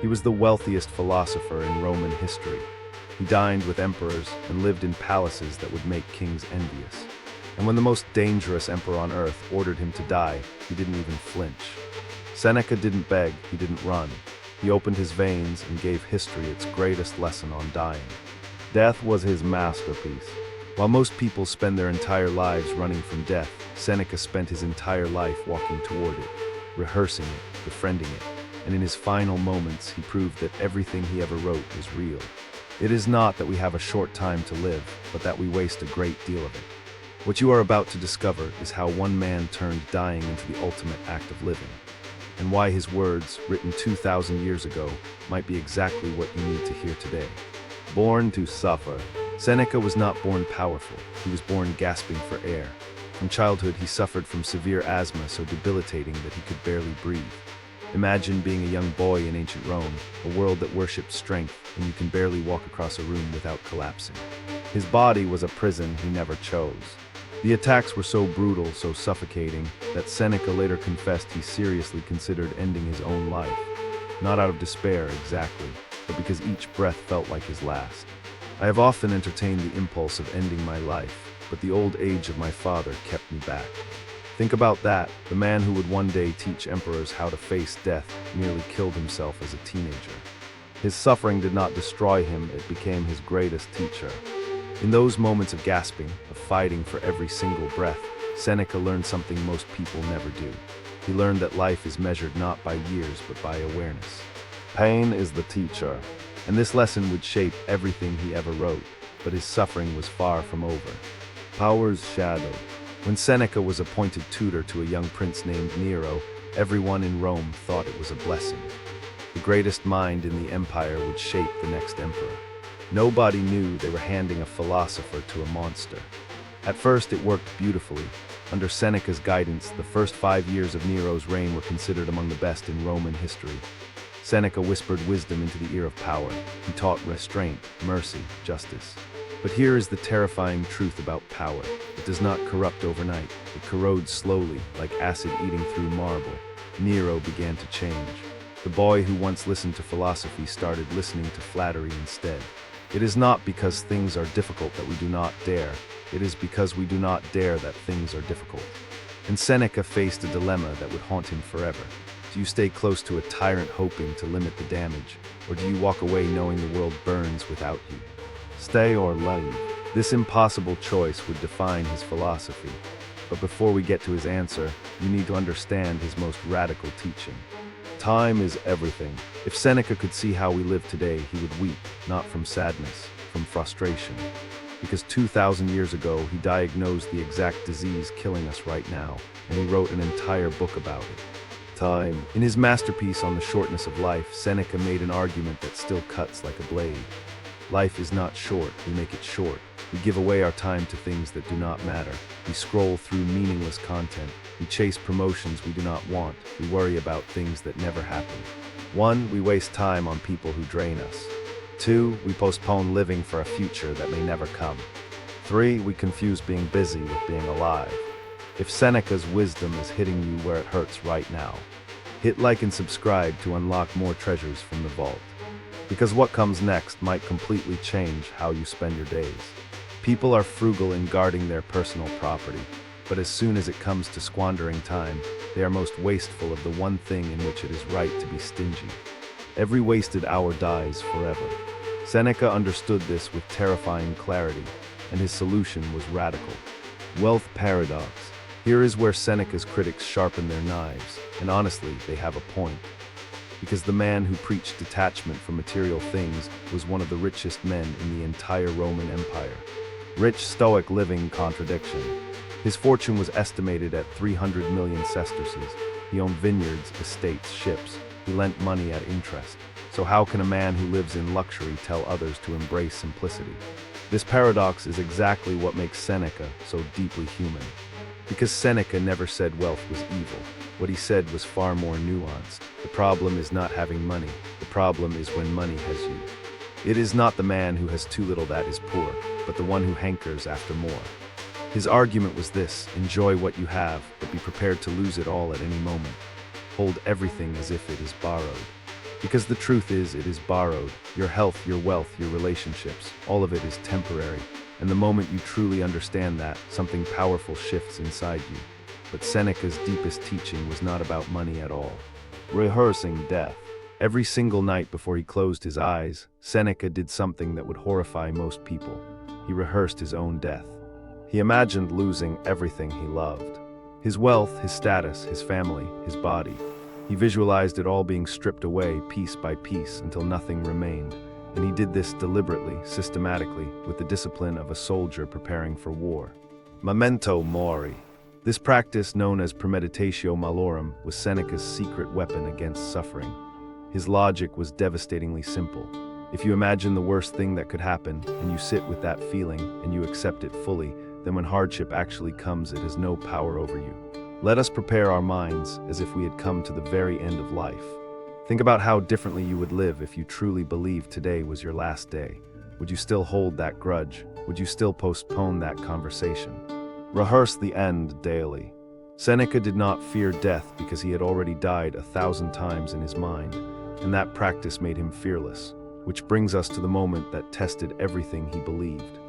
He was the wealthiest philosopher in Roman history. He dined with emperors and lived in palaces that would make kings envious. And when the most dangerous emperor on earth ordered him to die, he didn't even flinch. Seneca didn't beg, he didn't run. He opened his veins and gave history its greatest lesson on dying. Death was his masterpiece. While most people spend their entire lives running from death, Seneca spent his entire life walking toward it, rehearsing it, befriending it, and in his final moments he proved that everything he ever wrote was real. It is not that we have a short time to live, but that we waste a great deal of it. What you are about to discover is how one man turned dying into the ultimate act of living, and why his words, written 2,000 years ago, might be exactly what you need to hear today. Born to suffer. Seneca was not born powerful, he was born gasping for air. From childhood he suffered from severe asthma so debilitating that he could barely breathe. Imagine being a young boy in ancient Rome, a world that worshipped strength, and you can barely walk across a room without collapsing. His body was a prison he never chose. The attacks were so brutal, so suffocating, that Seneca later confessed he seriously considered ending his own life. Not out of despair exactly, but because each breath felt like his last. I have often entertained the impulse of ending my life, but the old age of my father kept me back. Think about that, the man who would one day teach emperors how to face death nearly killed himself as a teenager. His suffering did not destroy him, it became his greatest teacher. In those moments of gasping, of fighting for every single breath, Seneca learned something most people never do. He learned that life is measured not by years but by awareness. Pain is the teacher, and this lesson would shape everything he ever wrote, but his suffering was far from over. Power's shadow. When Seneca was appointed tutor to a young prince named Nero, everyone in Rome thought it was a blessing. The greatest mind in the empire would shape the next emperor. Nobody knew they were handing a philosopher to a monster. At first it worked beautifully. Under Seneca's guidance, the first 5 years of Nero's reign were considered among the best in Roman history. Seneca whispered wisdom into the ear of power. He taught restraint, mercy, justice. But here is the terrifying truth about power. It does not corrupt overnight. It corrodes slowly, like acid eating through marble. Nero began to change. The boy who once listened to philosophy started listening to flattery instead. It is not because things are difficult that we do not dare. It is because we do not dare that things are difficult. And Seneca faced a dilemma that would haunt him forever. Do you stay close to a tyrant hoping to limit the damage, or do you walk away knowing the world burns without you? Stay or leave. This impossible choice would define his philosophy. But before we get to his answer, you need to understand his most radical teaching. Time is everything. If Seneca could see how we live today, he would weep, not from sadness, from frustration. Because 2,000 years ago, he diagnosed the exact disease killing us right now, and he wrote an entire book about it. Time. In his masterpiece on the shortness of life, Seneca made an argument that still cuts like a blade. Life is not short, we make it short. We give away our time to things that do not matter. We scroll through meaningless content. We chase promotions we do not want. We worry about things that never happen. 1. We waste time on people who drain us. 2. We postpone living for a future that may never come. 3. We confuse being busy with being alive. If Seneca's wisdom is hitting you where it hurts right now, hit like and subscribe to unlock more treasures from the vault. Because what comes next might completely change how you spend your days. People are frugal in guarding their personal property, but as soon as it comes to squandering time, they are most wasteful of the one thing in which it is right to be stingy. Every wasted hour dies forever. Seneca understood this with terrifying clarity, and his solution was radical. Wealth paradox. Here is where Seneca's critics sharpen their knives, and honestly, they have a point. Because the man who preached detachment from material things was one of the richest men in the entire Roman Empire. Rich Stoic living contradiction. His fortune was estimated at 300 million sesterces. He owned vineyards, estates, ships. He lent money at interest. So how can a man who lives in luxury tell others to embrace simplicity? This paradox is exactly what makes Seneca so deeply human. Because Seneca never said wealth was evil. What he said was far more nuanced. The problem is not having money. The problem is when money has you. It is not the man who has too little that is poor, but the one who hankers after more. His argument was this: enjoy what you have, but be prepared to lose it all at any moment. Hold everything as if it is borrowed. Because the truth is, it is borrowed. Your health, your wealth, your relationships, all of it is temporary. And the moment you truly understand that, something powerful shifts inside you. But Seneca's deepest teaching was not about money at all. Rehearsing death. Every single night before he closed his eyes, Seneca did something that would horrify most people. He rehearsed his own death. He imagined losing everything he loved. His wealth, his status, his family, his body. He visualized it all being stripped away piece by piece until nothing remained. And he did this deliberately, systematically, with the discipline of a soldier preparing for war. Memento mori. This practice, known as premeditatio malorum, was Seneca's secret weapon against suffering. His logic was devastatingly simple. If you imagine the worst thing that could happen, and you sit with that feeling, and you accept it fully, then when hardship actually comes, it has no power over you. Let us prepare our minds as if we had come to the very end of life. Think about how differently you would live if you truly believed today was your last day. Would you still hold that grudge? Would you still postpone that conversation? Rehearse the end daily. Seneca did not fear death because he had already died 1,000 times in his mind, and that practice made him fearless, which brings us to the moment that tested everything he believed.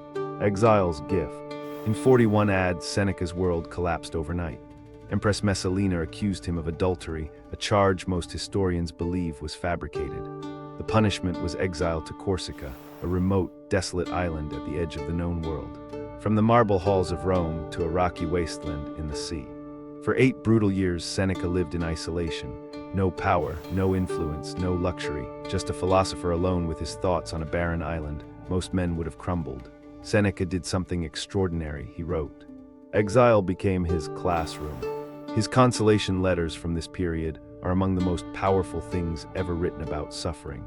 Exile's gift. In 41 AD, Seneca's world collapsed overnight. Empress Messalina accused him of adultery, a charge most historians believe was fabricated. The punishment was exile to Corsica, a remote, desolate island at the edge of the known world. From the marble halls of Rome to a rocky wasteland in the sea. For 8 brutal years, Seneca lived in isolation. No power, no influence, no luxury, just a philosopher alone with his thoughts on a barren island. Most men would have crumbled. Seneca did something extraordinary, he wrote. Exile became his classroom. His consolation letters from this period are among the most powerful things ever written about suffering.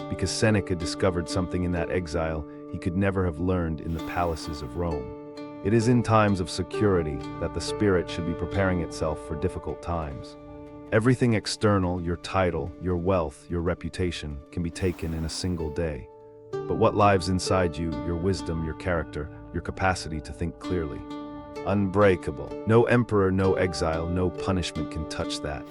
Because Seneca discovered something in that exile he could never have learned in the palaces of Rome. It is in times of security that the spirit should be preparing itself for difficult times. Everything external, your title, your wealth, your reputation, can be taken in a single day. But what lives inside you, your wisdom, your character, your capacity to think clearly? Unbreakable. No emperor, no exile, no punishment can touch that.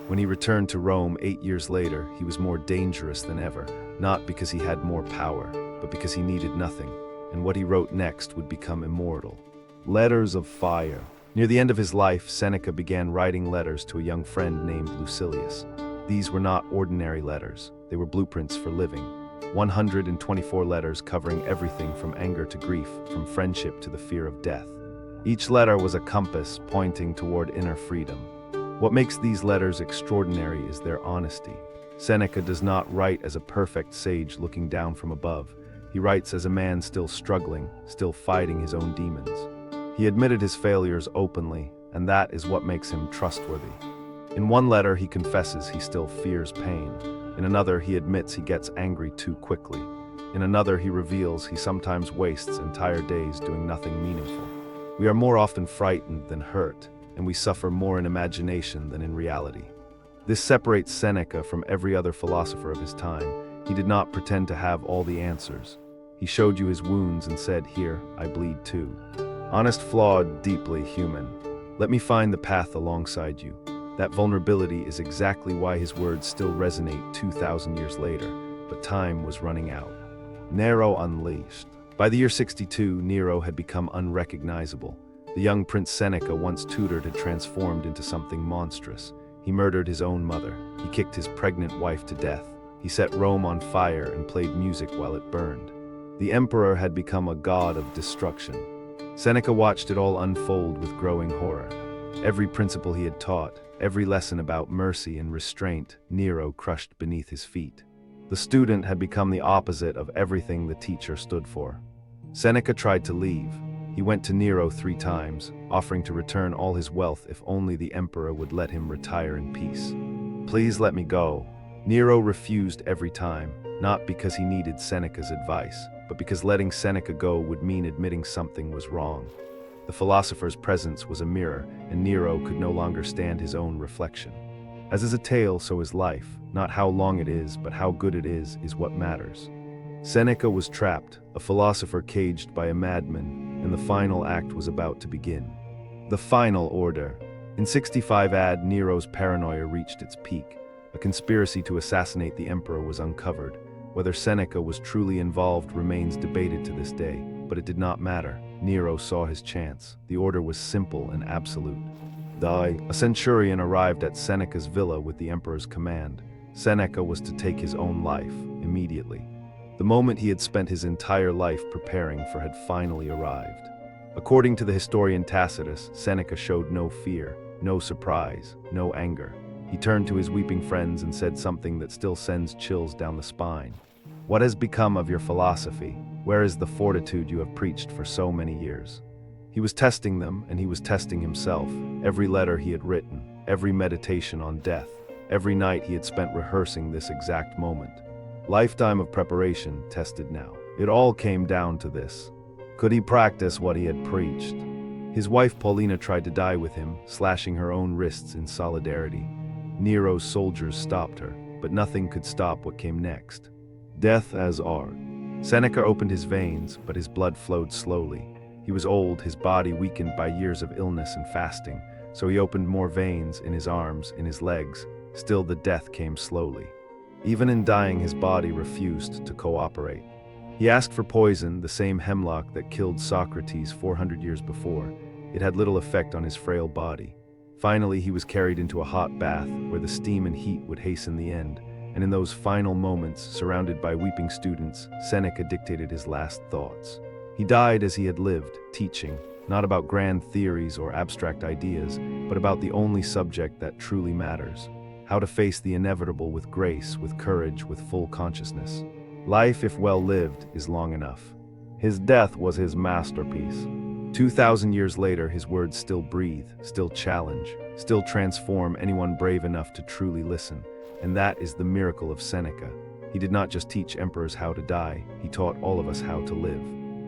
When he returned to Rome 8 years later, he was more dangerous than ever, not because he had more power, but because he needed nothing, and what he wrote next would become immortal. Letters of fire. Near the end of his life, Seneca began writing letters to a young friend named Lucilius. These were not ordinary letters. They were blueprints for living. 124 letters covering everything from anger to grief, from friendship to the fear of death. Each letter was a compass pointing toward inner freedom. What makes these letters extraordinary is their honesty. Seneca does not write as a perfect sage looking down from above. He writes as a man still struggling, still fighting his own demons. He admitted his failures openly, and that is what makes him trustworthy. In one letter, he confesses he still fears pain. In another, he admits he gets angry too quickly. In another, he reveals he sometimes wastes entire days doing nothing meaningful. We are more often frightened than hurt, and we suffer more in imagination than in reality. This separates Seneca from every other philosopher of his time. He did not pretend to have all the answers. He showed you his wounds and said, "Here, I bleed too." Honest, flawed, deeply human. Let me find the path alongside you. That vulnerability is exactly why his words still resonate 2,000 years later, but time was running out. Nero unleashed. By the year 62, Nero had become unrecognizable. The young Prince Seneca, once tutored, had transformed into something monstrous. He murdered his own mother. He kicked his pregnant wife to death. He set Rome on fire and played music while it burned. The emperor had become a god of destruction. Seneca watched it all unfold with growing horror. Every principle he had taught, every lesson about mercy and restraint, Nero crushed beneath his feet. The student had become the opposite of everything the teacher stood for. Seneca tried to leave. He went to Nero 3 times, offering to return all his wealth if only the emperor would let him retire in peace. "Please let me go." Nero refused every time, not because he needed Seneca's advice, but because letting Seneca go would mean admitting something was wrong. The philosopher's presence was a mirror, and Nero could no longer stand his own reflection. As is a tale, so is life. Not how long it is, but how good it is what matters. Seneca was trapped, a philosopher caged by a madman, and the final act was about to begin. The final order. In 65 AD, Nero's paranoia reached its peak. A conspiracy to assassinate the emperor was uncovered. Whether Seneca was truly involved remains debated to this day, but it did not matter. Nero saw his chance. The order was simple and absolute. Die. A centurion arrived at Seneca's villa with the emperor's command. Seneca was to take his own life, immediately. The moment he had spent his entire life preparing for had finally arrived. According to the historian Tacitus, Seneca showed no fear, no surprise, no anger. He turned to his weeping friends and said something that still sends chills down the spine. What has become of your philosophy? Where is the fortitude you have preached for so many years? He was testing them, and he was testing himself. Every letter he had written, every meditation on death, every night he had spent rehearsing this exact moment. Lifetime of preparation tested now. It all came down to this. Could he practice what he had preached? His wife Paulina tried to die with him, slashing her own wrists in solidarity. Nero's soldiers stopped her, but nothing could stop what came next. Death as art. Seneca opened his veins, but his blood flowed slowly. He was old, his body weakened by years of illness and fasting, so he opened more veins in his arms, in his legs. Still the death came slowly. Even in dying, his body refused to cooperate. He asked for poison, the same hemlock that killed Socrates 400 years before. It had little effect on his frail body. Finally, he was carried into a hot bath, where the steam and heat would hasten the end, and in those final moments, surrounded by weeping students, Seneca dictated his last thoughts. He died as he had lived, teaching, not about grand theories or abstract ideas, but about the only subject that truly matters: how to face the inevitable with grace, with courage, with full consciousness. Life, if well lived, is long enough. His death was his masterpiece. 2,000 years later, his words still breathe, still challenge, still transform anyone brave enough to truly listen. And that is the miracle of Seneca. He did not just teach emperors how to die, he taught all of us how to live.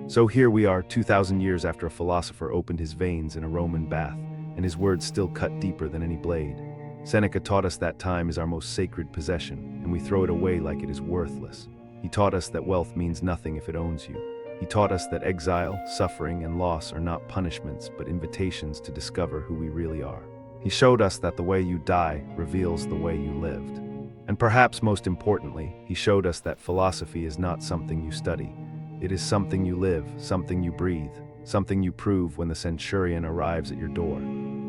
So here we are, 2,000 years after a philosopher opened his veins in a Roman bath, and his words still cut deeper than any blade. Seneca taught us that time is our most sacred possession, and we throw it away like it is worthless. He taught us that wealth means nothing if it owns you. He taught us that exile, suffering, and loss are not punishments, but invitations to discover who we really are. He showed us that the way you die reveals the way you lived. And perhaps most importantly, he showed us that philosophy is not something you study. It is something you live, something you breathe, something you prove when the centurion arrives at your door.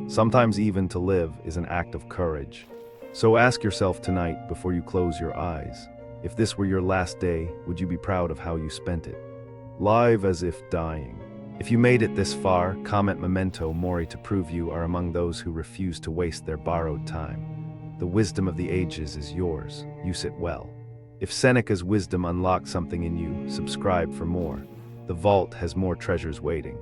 Sometimes even to live is an act of courage. So ask yourself tonight, before you close your eyes, if this were your last day, would you be proud of how you spent it? Live as if dying. If you made it this far, comment memento mori to prove you are among those who refuse to waste their borrowed time. The wisdom of the ages is yours. Use it well. If Seneca's wisdom unlocked something in you, subscribe for more. The vault has more treasures waiting.